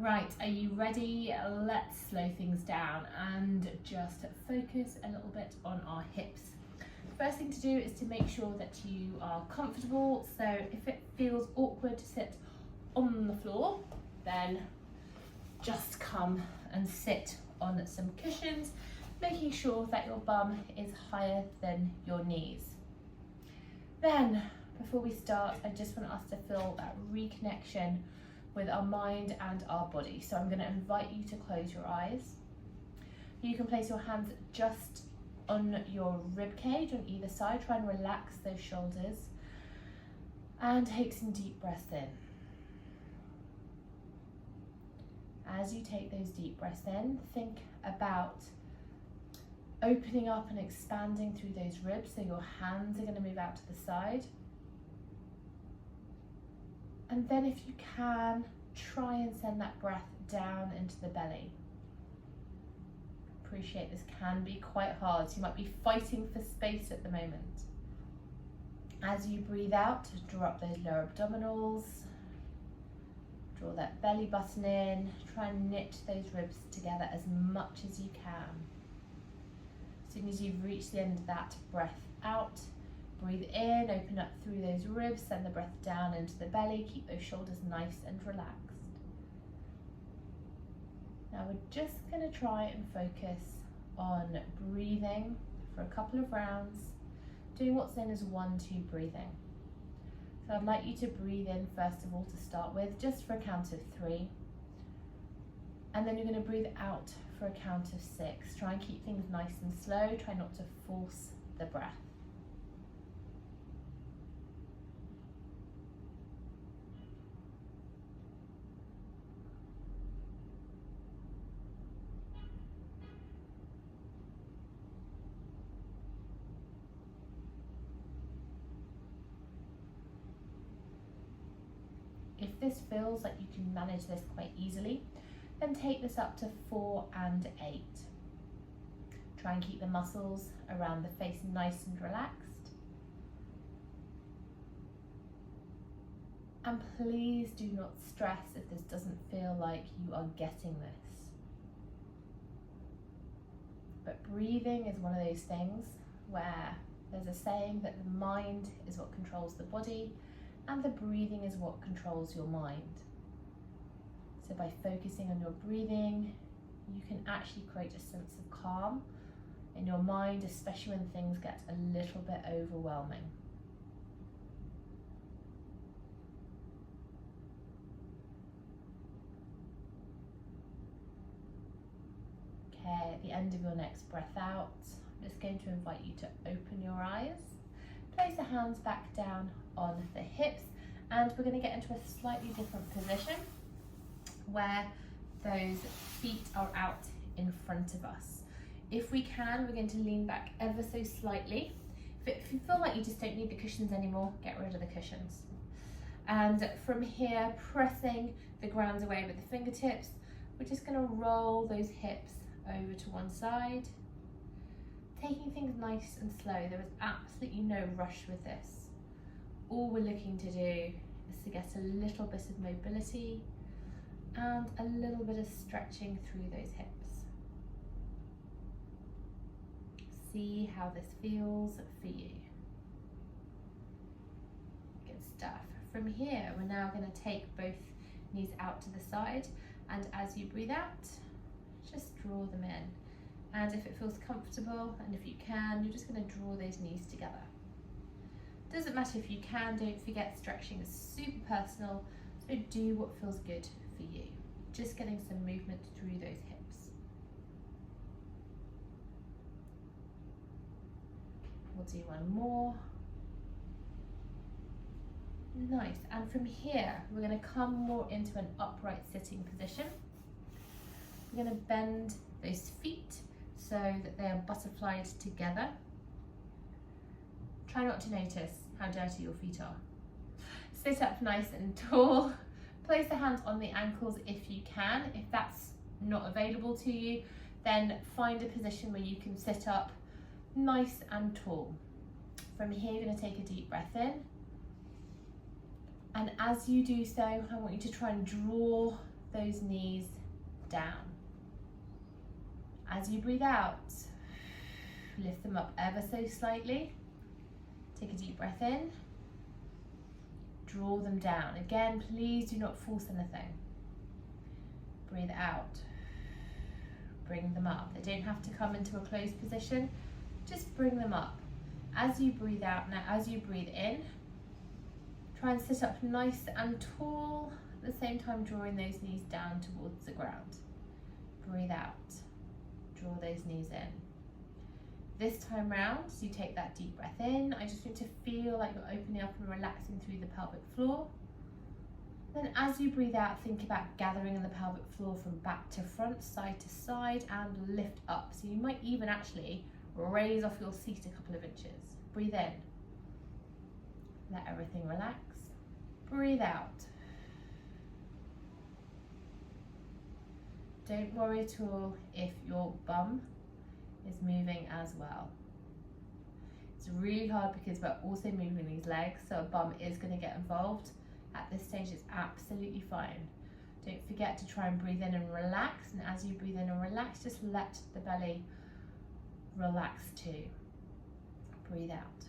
Right, are you ready? Let's slow things down and just focus a little bit on our hips. First thing to do is to make sure that you are comfortable. So if it feels awkward to sit on the floor, then just come and sit on some cushions, making sure that your bum is higher than your knees. Then, before we start, I just want us to feel that reconnection with our mind and our body. So I'm going to invite you to close your eyes. You can place your hands just on your rib cage on either side. Try and relax those shoulders and take some deep breaths in. As you take those deep breaths in, think about opening up and expanding through those ribs, so your hands are going to move out to the side. And then if you can, try and send that breath down into the belly. Appreciate this can be quite hard, so you might be fighting for space at the moment. As you breathe out, draw up those lower abdominals, draw that belly button in, try and knit those ribs together as much as you can. As soon as you've reached the end of that, breath out. Breathe in, open up through those ribs, send the breath down into the belly, keep those shoulders nice and relaxed. Now we're just going to try and focus on breathing for a couple of rounds, doing what's known as 1-2 breathing. So I'd like you to breathe in first of all to start with, just for a count of 3. And then you're going to breathe out for a count of 6. Try and keep things nice and slow, try not to force the breath. If this feels like you can manage this quite easily, then take this up to 4 and 8. Try and keep the muscles around the face nice and relaxed. And please do not stress if this doesn't feel like you are getting this. But breathing is one of those things where there's a saying that the mind is what controls the body, and the breathing is what controls your mind. So by focusing on your breathing, you can actually create a sense of calm in your mind, especially when things get a little bit overwhelming. Okay, at the end of your next breath out, I'm just going to invite you to open your eyes. Place the hands back down on the hips, and we're going to get into a slightly different position where those feet are out in front of us. If we can, we're going to lean back ever so slightly. If you feel like you just don't need the cushions anymore, get rid of the cushions. And from here, pressing the ground away with the fingertips, we're just going to roll those hips over to one side, taking things nice and slow. There is absolutely no rush with this. All we're looking to do is to get a little bit of mobility and a little bit of stretching through those hips. See how this feels for you. Good stuff. From here, we're now going to take both knees out to the side, and as you breathe out, just draw them in. And if it feels comfortable, and if you can, you're just going to draw those knees together. Doesn't matter if you can, don't forget stretching is super personal, so do what feels good for you. Just getting some movement through those hips. We'll do one more. Nice, and from here, we're going to come more into an upright sitting position. We're going to bend those feet so that they are butterflied together. Try not to notice how dirty your feet are. Sit up nice and tall. Place the hands on the ankles if you can. If that's not available to you, then find a position where you can sit up nice and tall. From here, you're going to take a deep breath in. And as you do so, I want you to try and draw those knees down. As you breathe out, lift them up ever so slightly. Take a deep breath in. Draw them down. Again, please do not force anything. Breathe out. Bring them up. They don't have to come into a closed position. Just bring them up. As you breathe out, now as you breathe in, try and sit up nice and tall, at the same time drawing those knees down towards the ground. Breathe out. Draw those knees in. This time round, as you take that deep breath in, I just want to feel like you're opening up and relaxing through the pelvic floor. Then as you breathe out, think about gathering in the pelvic floor from back to front, side to side, and lift up. So you might even actually raise off your seat a couple of inches. Breathe in. Let everything relax. Breathe out. Don't worry at all if your bum is moving as well. It's really hard because we're also moving these legs, so a bum is going to get involved. At this stage, it's absolutely fine. Don't forget to try and breathe in and relax, and as you breathe in and relax, just let the belly relax too. Breathe out.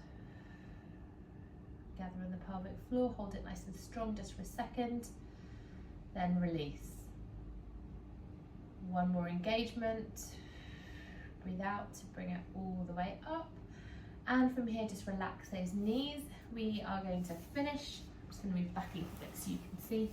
Gather in the pelvic floor, hold it nice and strong just for a second, then release. One more engagement. Breathe out to bring it all the way up. And from here, just relax those knees. We are going to finish. I'm just going to move back a little bit so you can see.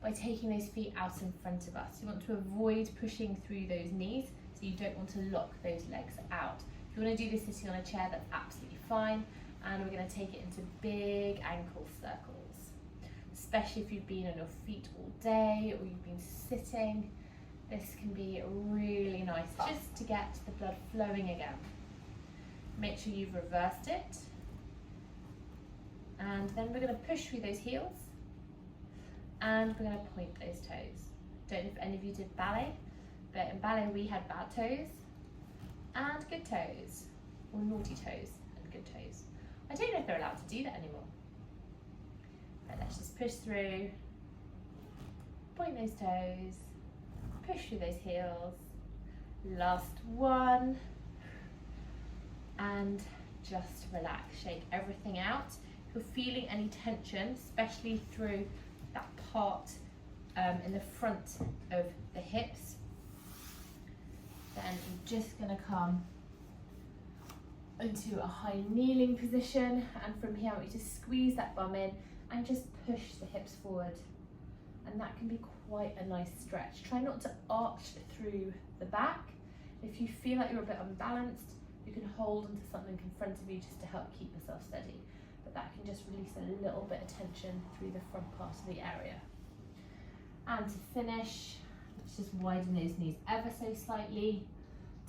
By taking those feet out in front of us. You want to avoid pushing through those knees, so you don't want to lock those legs out. If you want to do this sitting on a chair, that's absolutely fine. And we're going to take it into big ankle circles. Especially if you've been on your feet all day or you've been sitting. This can be really nice just to get the blood flowing again. Make sure you've reversed it. And then we're going to push through those heels. And we're going to point those toes. Don't know if any of you did ballet, but in ballet we had bad toes and good toes, or naughty toes and good toes. I don't know if they're allowed to do that anymore. But let's just push through, point those toes, push through those heels. Last one. And just relax, shake everything out. If you're feeling any tension, especially through that part in the front of the hips, then you're just going to come into a high kneeling position, and from here I want you to squeeze that bum in and just push the hips forward, and that can be quite a nice stretch. Try not to arch through the back. If you feel like you're a bit unbalanced, you can hold onto something in front of you just to help keep yourself steady, but that can just release a little bit of tension through the front part of the area. And to finish, let's just widen those knees ever so slightly,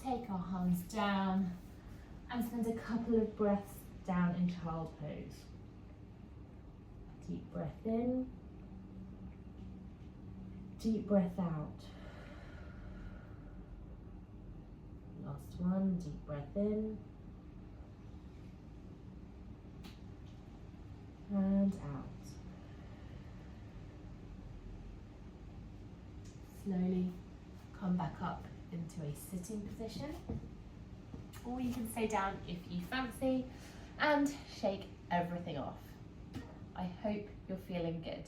take our hands down and spend a couple of breaths down in child pose. Deep breath in, deep breath out. Last one, deep breath in and out. Slowly come back up into a sitting position, or you can stay down if you fancy, and shake everything off. I hope you're feeling good.